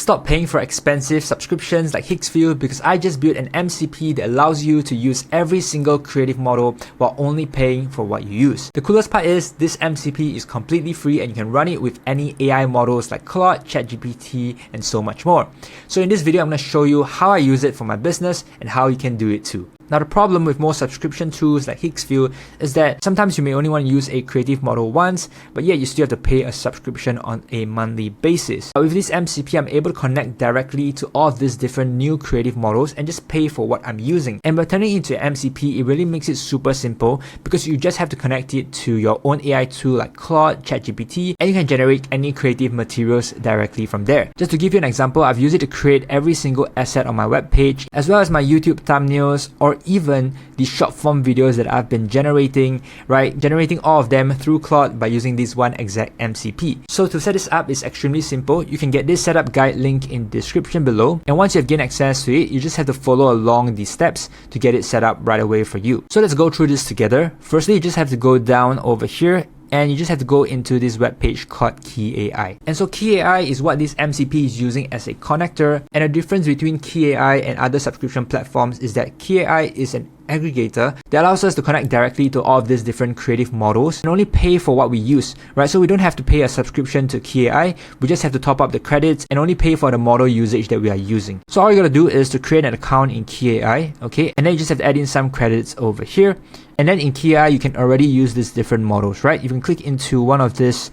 stop paying for expensive subscriptions like Higgsfield because I just built an MCP that allows you to use every single creative model while only paying for what you use. The coolest part is this MCP is completely free and you can run it with any AI models like Claude, ChatGPT, and so much more. So in this video, I'm going to show you how I use it for my business and how you can do it too. Now the problem with most subscription tools like Higgsfield is that sometimes you may only want to use a creative model once, but yet you still have to pay a subscription on a monthly basis. But with this MCP, I'm able to connect directly to all of these different new creative models and just pay for what I'm using. And by turning it into an MCP, it really makes it super simple because you just have to connect it to your own AI tool like Claude, ChatGPT, and you can generate any creative materials directly from there. Just to give you an example, I've used it to create every single asset on my web page, as well as my YouTube thumbnails, or even the short form videos that I've been generating, right? Generating all of them through Claude by using this one exact MCP. So to set this up is extremely simple. You can get this setup guide link in the description below. And once you have gained access to it, you just have to follow along these steps to get it set up right away for you. So let's go through this together. Firstly, you just have to go down over here and you just have to go into this web page called kie.ai. And so kie.ai is what this MCP is using as a connector. And the difference between kie.ai and other subscription platforms is that kie.ai is an aggregator that allows us to connect directly to all of these different creative models and only pay for what we use, right? So we don't have to pay a subscription to kie.ai, we just have to top up the credits and only pay for the model usage that we are using. So all you gotta do is to create an account in kie.ai, okay? And then you just have to add in some credits over here. And then in kie.ai, you can already use these different models, right? You can click into one of these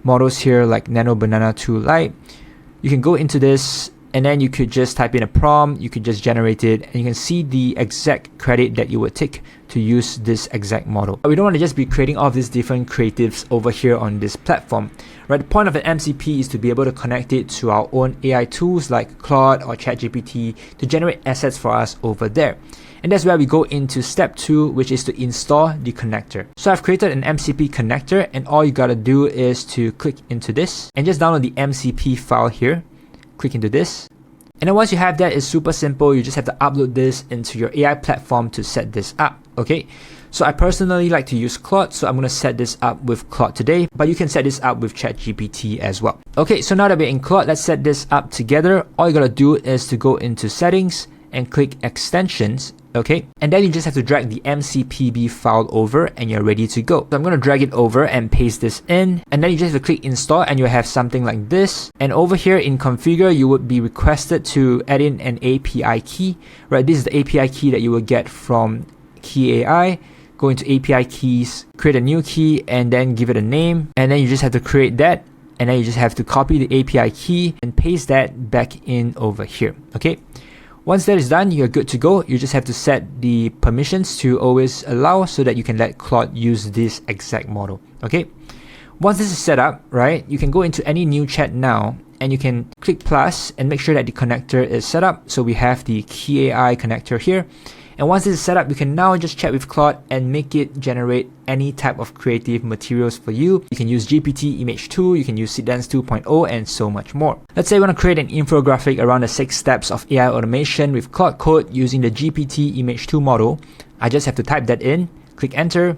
models here like Nano Banana 2 Lite. You can go into this and then you could just type in a prompt, you could just generate it, and you can see the exact credit that you would take to use this exact model. But we don't want to just be creating all of these different creatives over here on this platform, right? The point of an MCP is to be able to connect it to our own AI tools like Claude or ChatGPT to generate assets for us over there. And that's where we go into step 2, which is to install the connector. So I've created an MCP connector, and all you gotta do is to click into this and just download the MCP file here. Click into this. And then once you have that, it's super simple. You just have to upload this into your AI platform to set this up, okay? So I personally like to use Claude, so I'm going to set this up with Claude today, but you can set this up with ChatGPT as well. Okay, so now that we're in Claude, let's set this up together. All you gotta do is to go into settings and click extensions, okay? And then you just have to drag the MCPB file over and you're ready to go. So I'm going to drag it over and paste this in, and then you just have to click install and you'll have something like this. And over here in configure, you would be requested to add in an API key, right? This is the API key that you will get from kie.ai. Go into API keys, create a new key, and then give it a name. And then you just have to create that. And then you just have to copy the API key and paste that back in over here, okay? Once that is done, you're good to go. You just have to set the permissions to always allow so that you can let Claude use this exact model, okay? Once this is set up, right, you can go into any new chat now and you can click plus and make sure that the connector is set up. So we have the kie.ai connector here. And once this is set up, you can now just chat with Claude and make it generate any type of creative materials for you. You can use GPT-Image 2, you can use Seedance 2.0, and so much more. Let's say we want to create an infographic around the 6 steps of AI automation with Claude Code using the GPT-Image 2 model. I just have to type that in, click enter,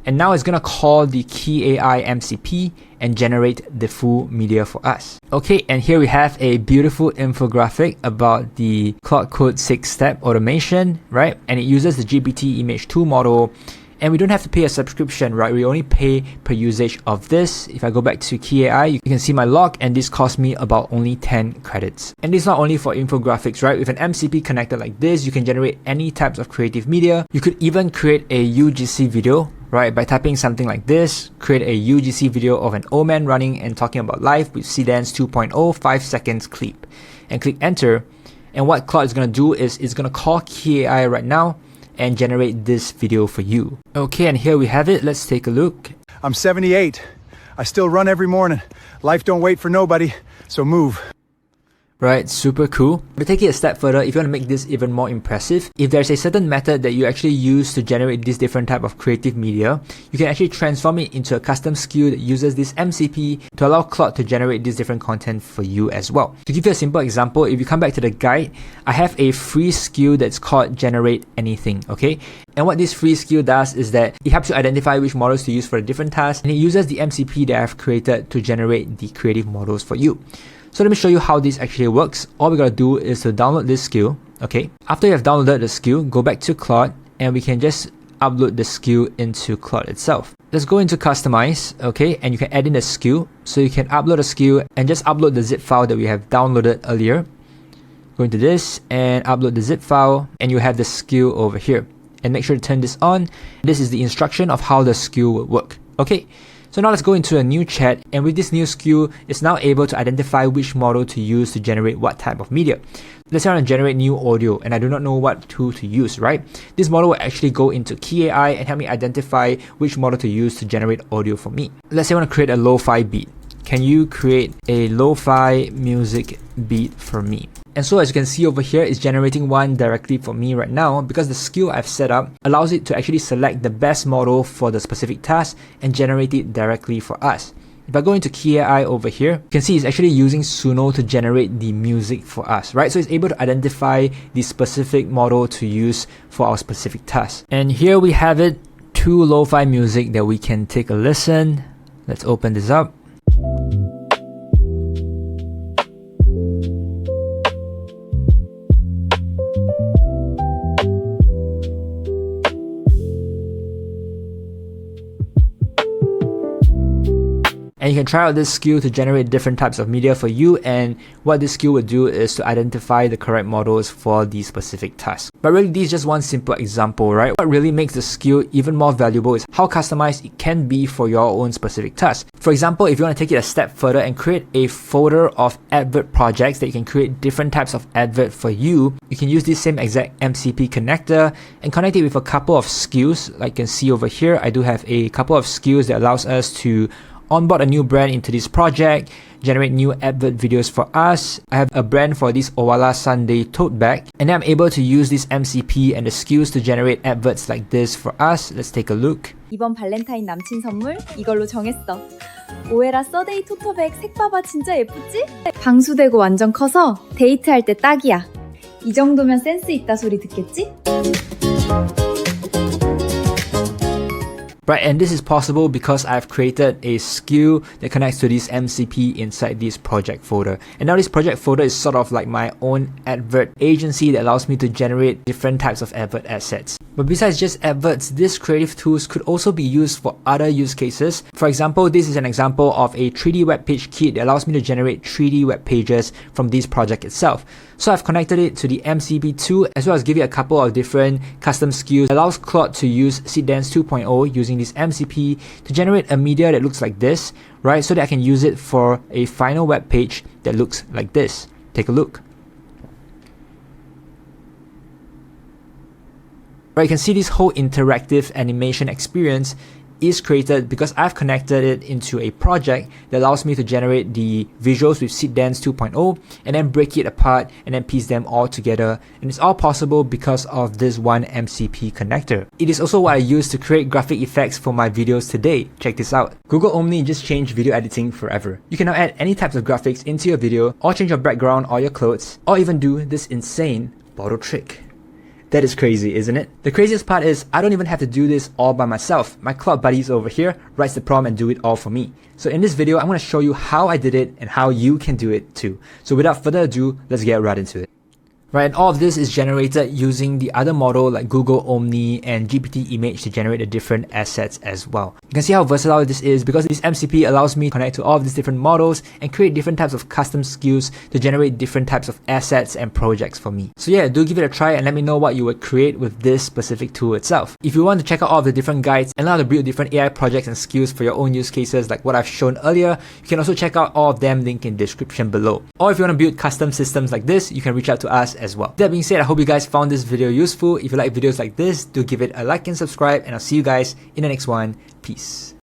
and now it's going to call the kie.ai MCP and generate the full media for us. Okay, and here we have a beautiful infographic about the Claude Code 6-step automation, right? And it uses the GPT-Image 2 model, and we don't have to pay a subscription, right? We only pay per usage of this. If I go back to kie.ai, you can see my log, and this cost me about only 10 credits. And this is not only for infographics, right? With an MCP connector like this, you can generate any types of creative media. You could even create a UGC video, right? By typing something like this, create a UGC video of an old man running and talking about life with Seedance 2.0 5 seconds clip, and click enter. And what Claude is going to do is it's going to call kie.ai right now and generate this video for you. Okay, and here we have it. Let's take a look. I'm 78. I still run every morning. Life don't wait for nobody, so move. Right, super cool. But take it a step further, if you want to make this even more impressive, if there's a certain method that you actually use to generate this different type of creative media, you can actually transform it into a custom skill that uses this MCP to allow Claude to generate this different content for you as well. To give you a simple example, if you come back to the guide, I have a free skill that's called Generate Anything, okay? And what this free skill does is that it helps you identify which models to use for the different tasks, and it uses the MCP that I've created to generate the creative models for you. So let me show you how this actually works. All we gotta do is to download this skill. Okay, after you have downloaded the skill, go back to Claude and we can just upload the skill into Claude itself. Let's go into customize, okay, and you can add in a skill. So you can upload a skill and just upload the zip file that we have downloaded earlier. Go into this and upload the zip file and you have the skill over here. And make sure to turn this on. This is the instruction of how the skill will work. Okay, so now let's go into a new chat, and with this new skill, it's now able to identify which model to use to generate what type of media. Let's say I want to generate new audio and I do not know what tool to use, right? This model will actually go into kie.ai and help me identify which model to use to generate audio for me. Let's say I want to create a lo-fi beat. Can you create a lo-fi music beat for me? And so as you can see over here, it's generating one directly for me right now because the skill I've set up allows it to actually select the best model for the specific task and generate it directly for us. If I go into kie.ai over here, you can see it's actually using Suno to generate the music for us, right? So it's able to identify the specific model to use for our specific task. And here we have it, 2 lo-fi music that we can take a listen. Let's open this up. And you can try out this skill to generate different types of media for you, and what this skill would do is to identify the correct models for the specific task. But really, this is just one simple example, right? What really makes the skill even more valuable is how customized it can be for your own specific task. For example, if you want to take it a step further and create a folder of advert projects that you can create different types of advert for you, you can use this same exact MCP connector and connect it with a couple of skills. Like you can see over here, I do have a couple of skills that allows us to onboard a new brand into this project, generate new advert videos for us. I have a brand for this Owala Sunday tote bag, and then I'm able to use this MCP and the skills to generate adverts like this for us. Let's take a look. 이번 발렌타인 남친 선물 이걸로 정했어. 오에라 서데이 토터백 색 봐봐 진짜 예쁘지? 방수되고 완전 커서 데이트할 때 딱이야. 이 정도면 센스 있다 소리 듣겠지? Right, and this is possible because I've created a skill that connects to this MCP inside this project folder. And now this project folder is sort of like my own advert agency that allows me to generate different types of advert assets. But besides just adverts, these creative tools could also be used for other use cases. For example, this is an example of a 3D web page kit that allows me to generate 3D web pages from this project itself. So I've connected it to the MCP tool as well as give it a couple of different custom skills. It allows Claude to use Seedance 2.0 using this MCP to generate a media that looks like this, right? So that I can use it for a final web page that looks like this. Take a look. Right, you can see this whole interactive animation experience is created because I've connected it into a project that allows me to generate the visuals with Seedance 2.0 and then break it apart and then piece them all together. And it's all possible because of this one MCP connector. It is also what I use to create graphic effects for my videos today. Check this out. Google Omni just changed video editing forever. You can now add any types of graphics into your video, or change your background or your clothes, or even do this insane bottle trick. That is crazy, isn't it? The craziest part is I don't even have to do this all by myself. My Claude buddies over here writes the prompt and do it all for me. So in this video, I'm going to show you how I did it and how you can do it too. So without further ado, let's get right into it. Right, and all of this is generated using the other model like Google Omni and GPT-Image to generate the different assets as well. You can see how versatile this is because this MCP allows me to connect to all of these different models and create different types of custom skills to generate different types of assets and projects for me. So yeah, do give it a try and let me know what you would create with this specific tool itself. If you want to check out all of the different guides and learn how to build different AI projects and skills for your own use cases like what I've shown earlier, you can also check out all of them, link in the description below. Or if you want to build custom systems like this, you can reach out to us as well. That being said, I hope you guys found this video useful. If you like videos like this, do give it a like and subscribe, and I'll see you guys in the next one. Peace.